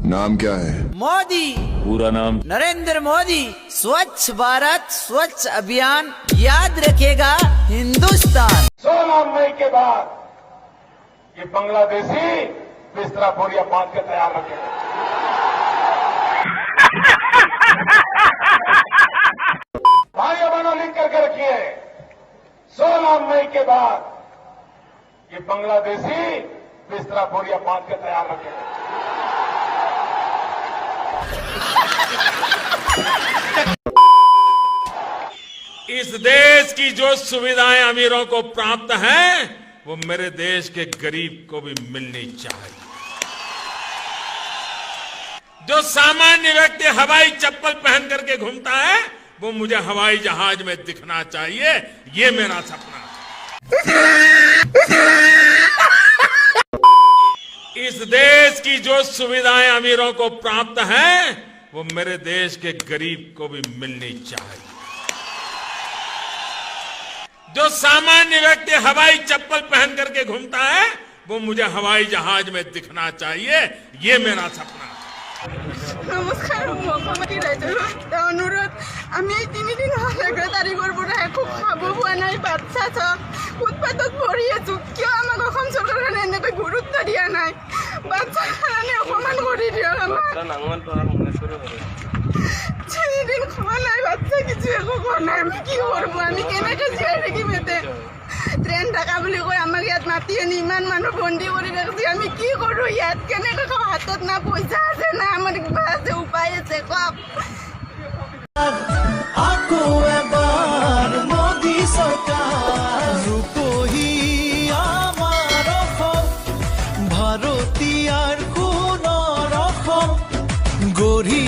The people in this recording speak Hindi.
नाम क्या है? मोदी। पूरा नाम? नरेंद्र मोदी। स्वच्छ भारत स्वच्छ अभियान याद रखेगा हिंदुस्तान। 16 मई के बाद ये बांग्लादेशी बिस्तरा बोरिया बांध के तैयार रखेगा। भाइयों बहनों लिख करके रखिए, 16 मई के बाद ये बांग्लादेशी बिस्तरा बोरिया बांध के तैयार रखेगा। इस देश की जो सुविधाएं अमीरों को प्राप्त हैं, वो मेरे देश के गरीब को भी मिलनी चाहिए। जो सामान्य व्यक्ति हवाई चप्पल पहन करके घूमता है, वो मुझे हवाई जहाज में दिखना चाहिए। ये मेरा सपना है। इस देश की जो सुविधाएं अमीरों को प्राप्त हैं, वो मेरे देश के गरीब को भी मिलनी चाहिए। जो सामान्य व्यक्ति हवाई चप्पल पहन करके घूमता है, वो मुझे हवाई जहाज में दिखना चाहिए। ये मेरा सपना है। नमस्कार, मुख्यमंत्री राइटर अनुरोध আমি 3 দিন হলে 11 তারিখৰ পৰা একো খাব পোৱা নাই, বাচ্চা আছে ফুটপাথত পৰি আছো। কিয় আমাক অসম চৰকাৰে এনেকৈ গুৰুত্ব দিয়া নাই? বাচ্চাৰ কাৰণে অপমান কৰি দিয়ক আমাক। 3 দিন খোৱা নাই, বাচ্চা কিছু একো খোৱা নাই। আমি কি করবো? আমি কেনেকৈ জীয়াই থাকিম? এতে ট্ৰেইন ঢাকা বুলি কৈ আমাক ইয়াত মাতি আনি ইমান মানুহ বন্দী কৰি ৰাখিছে। আমি কি কৰো ইয়াত? কেনেকৈ খাওঁ? হাতত না পইচা আছে না আমাৰ কিবা আছে, উপায় আছে? কওক। আকৌ এবাৰ মোদী চৰকাৰ ৰূপহী আমাৰ অসম, ভাৰতীয়াৰ সোণৰ অসম গঢ়ি